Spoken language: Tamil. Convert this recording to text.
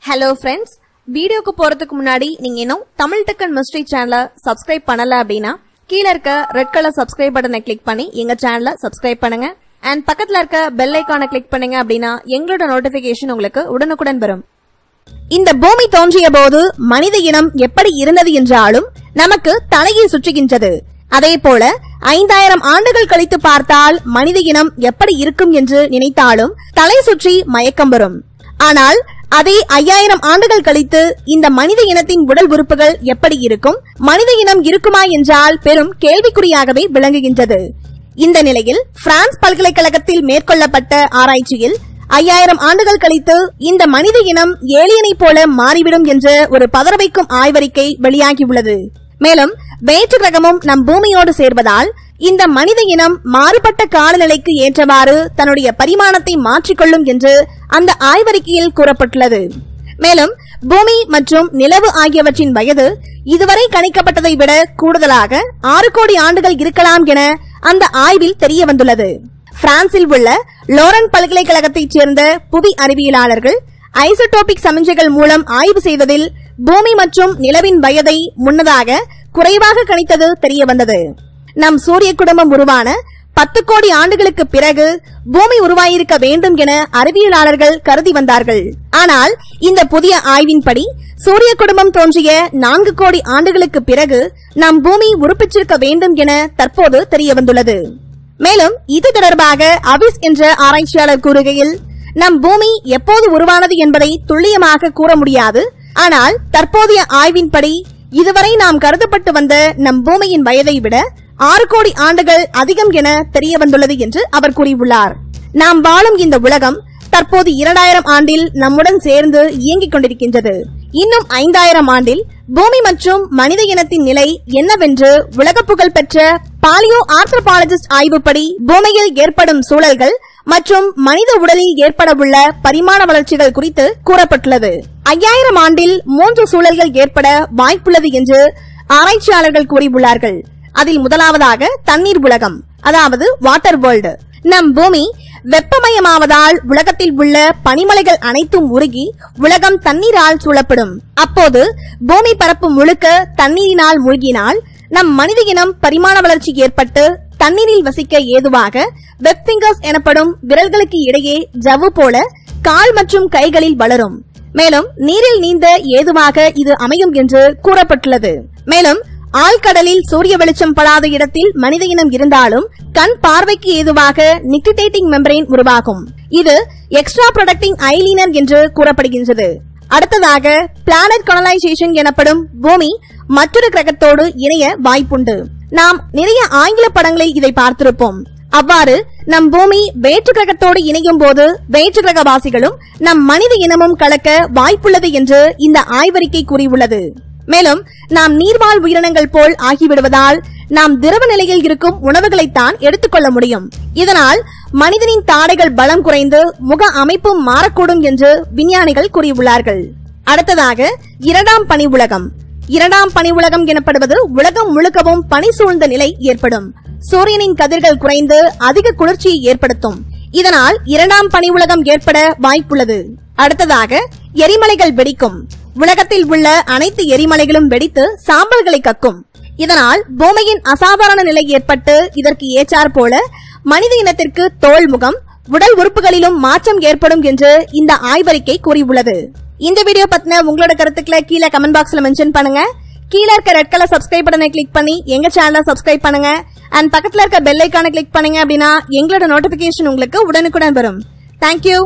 Hello friends, வீடியோக்கு போறதுக்கு முன்னாடி நீங்க இன்னும் தமிழ் டெக் அண்ட் மிஸ்ட்ரி சேனலை சப்ஸ்கிரைப் பண்ணல அப்படினா கீழ இருக்க ரெட் கலர் சப்ஸ்கிரைப் பட்டனை கிளிக் பண்ணி எங்க சேனலை சப்ஸ்கிரைப் பண்ணுங்க and பக்கத்துல இருக்க பெல் ஐகானை கிளிக் பண்ணுங்க அப்படினா எங்களோட நோட்டிபிகேஷன் உங்களுக்கு உடனுக்குடன் வரும். இந்த பூமி தோன்றிய போது மனித இனம் எப்படி இருந்தது என்றாலும் நமக்கு தலையை சுற்றுகின்றது. அதே போல 5000 ஆண்டுகள் கழித்து பார்த்தால் மனித இனம் எப்படி இருக்கும் என்று நினைத்தாலும் தலை சுற்றி மயக்கம் வரும். ஆனால் அதே 5000 ஆண்டுகள் கழித்து இந்த மனித இனத்தின் உடல் உறுப்புகள் எப்படி இருக்கும், மனித இனம் இருக்குமா என்றால் பெரும் கேள்விக்குறியாகவே விளங்குகின்றது. இந்த நிலையில் பிரான்ஸ் பல்கலைக்கழகத்தில் மேற்கொள்ளப்பட்ட ஆராய்ச்சியில் 5000 ஆண்டுகள் கழித்து இந்த மனித இனம் ஏலியனை போல மாறிவிடும் என்ற ஒரு பதறவைக்கும் ஆய்வறிக்கை வெளியாகியுள்ளது. மேலும் வேற்று கிரகமும் நம் பூமியோடு சேர்வதால் இந்த மனித இனம் மாறுபட்ட காலநிலைக்கு ஏற்றவாறு தன்னுடைய பரிமாணத்தை மாற்றிக்கொள்ளும் என்று அந்த ஆய்வறிக்கையில் கூறப்பட்டுள்ளது. மேலும் பூமி மற்றும் நிலவு ஆகியவற்றின் வயது இதுவரை கணிக்கப்பட்டதை விட கூடுதலாக 6 கோடி ஆண்டுகள் இருக்கலாம் என அந்த ஆய்வில் தெரிய வந்துள்ளது. பிரான்சில் உள்ள லோரன் பல்கலைக்கழகத்தைச் சேர்ந்த புவி அறிவியலாளர்கள் ஐசோடோபிக் சமிஞ்சைகள் மூலம் ஆய்வு செய்ததில் பூமி மற்றும் நிலவின் வயதை முன்னதாக குறைவாக கணித்தது தெரிய வந்தது. நம் சூரிய குடும்பம் உருவான 10 கோடி ஆண்டுகளுக்கு பிறகு பூமி உருவாயிருக்க வேண்டும் என அறிவியலாளர்கள் கருதி வந்தார்கள். ஆனால் இந்த புதிய ஆய்வின்படி சூரிய குடும்பம் தோன்றிய 4 கோடி ஆண்டுகளுக்கு பிறகு நம் பூமி உருப்பிச்சிருக்க வேண்டும் என தற்போது தெரிய வந்துள்ளது. மேலும் இது தொடர்பாக அபிஸ் என்ற ஆராய்ச்சியாளர் கூறுகையில், நம் பூமி எப்போது உருவானது என்பதை துல்லியமாக கூற முடியாது. ஆனால் தற்போதைய ஆய்வின்படி இதுவரை நாம் கருதப்பட்டு வந்த நம் பூமியின் வயதை விட 6 கோடி ஆண்டுகள் அதிகம் என தெரிய வந்துள்ளது என்று அவர் கூறியுள்ளார். நாம் வாழும் இந்த உலகம் தற்போது 2000 ஆண்டில் நம்முடன் சேர்ந்து இயங்கிக் கொண்டிருக்கின்றது. இன்னும் 5000 ஆண்டில் பூமி மற்றும் மனித இனத்தின் நிலை என்னவென்று உலக புகழ் பெற்ற பாலியோ ஆந்த்ரோபாலஜிஸ்ட் ஆய்வுப்படி பூமியில் ஏற்படும் சூழல்கள் மற்றும் மனித உடலில் ஏற்படவுள்ள பரிமாண வளர்ச்சிகள் குறித்து கூறப்பட்டுள்ளது. 5000 ஆண்டில் 3 சூழல்கள் ஏற்பட வாய்ப்புள்ளது என்று ஆராய்ச்சியாளர்கள் கூறியுள்ளார்கள். அதில் முதலாவதாக தண்ணீர் உலகம், அதாவது வாட்டர் வேர்ல்டு. நம் பூமி வெப்பமயமாவதால் உலகத்தில் உள்ள பனிமலைகள் அனைத்தும் உருகி உலகம் தண்ணீரால் சூழப்படும். அப்போது பூமி பரப்பு முழுக்க தண்ணீரினால் மூழ்கினால் நம் மனித இனம் பரிமாண வளர்ச்சி ஏற்பட்டு தண்ணீரில் வசிக்க ஏதுவாக வெப் ஃபிங்கர்ஸ் எனப்படும் விரல்களுக்கு இடையே ஜவ்வு போல கால் மற்றும் கைகளில் வளரும். மேலும் நீரில் நீந்த ஏதுவாக இது அமையும் என்று கூறப்பட்டுள்ளது. மேலும் ஆழ்கடலில் சூரிய வெளிச்சம் படாத இடத்தில் மனித இனம் இருந்தாலும் கண் பார்வைக்கு ஏதுவாக நிக்டிடேட்டிங் மெம்பரேன் உருவாகும். இது எக்ஸ்ட்ரா ப்ரொடக்டிங் ஐலீனர் என்று கூறப்படுகின்றது. அடுத்ததாக பிளானட் கொலனைசேஷன் எனப்படும் பூமி மற்றொரு கிரகத்தோடு இணைய வாய்ப்புண்டு. நாம் நிறைய ஆங்கில படங்களில் இதை பார்த்திருப்போம். அவ்வாறு நம் பூமி வேற்று கிரகத்தோடு இணையும் போது வேற்று கிரகவாசிகளும் நம் மனித இனமும் கலக்க வாய்ப்புள்ளது என்று இந்த ஆய்வறிக்கை கூறியுள்ளது. மேலும் நாம் நீர்வாழ் உயிரினங்கள் போல் ஆகிவிடுவதால் நாம் திரவ நிலையில் இருக்கும் உணவுகளைத்தான் எடுத்துக்கொள்ள முடியும். இதனால் மனிதனின் தாடைகள் பலம் குறைந்து முக அமைப்பும் மாறக்கூடும் என்று விஞ்ஞானிகள் கூறியுள்ளார்கள். அடுத்ததாக இரண்டாம் பனி உலகம். இரண்டாம் பனி உலகம் எனப்படுவது உலகம் முழுக்கவும் பனி சூழ்ந்த நிலை ஏற்படும். சூரியனின் கதிர்கள் குறைந்து அதிக குளிர்ச்சியை ஏற்படுத்தும். இதனால் இரண்டாம் பனி உலகம் ஏற்பட வாய்ப்புள்ளது. அடுத்ததாக எரிமலைகள் வெடிக்கும். உலகத்தில் உள்ள அனைத்து எரிமலைகளும் வெடித்து சாம்பல்களை கக்கும். இதனால் பூமியின் அசாதாரண நிலை ஏற்பட்டு இதற்கு ஏற்றாற் போல மனித இனத்திற்கு தோல், முகம், உடல் உறுப்புகளிலும் மாற்றம் ஏற்படும் என்று இந்த ஆய்வறிக்கை கூறியுள்ளது. இந்த வீடியோ பத்தின உங்களோட கருத்துக்களை கீழே கமெண்ட் பாக்ஸ்ல மென்ஷன் பண்ணுங்க. கீழே இருக்க ரெட் கலர் சப்ஸ்கிரைப் பட்டனை கிளிக் பண்ணி எங்க சேனலை சப்ஸ்கிரைப் பண்ணுங்க அண்ட் பக்கத்துல இருக்க பெல் ஐகானை கிளிக் பண்ணீங்க அப்படின்னா எங்களோட நோட்டிபிகேஷன் உங்களுக்கு உடனுக்குடன் வரும். தேங்க்யூ.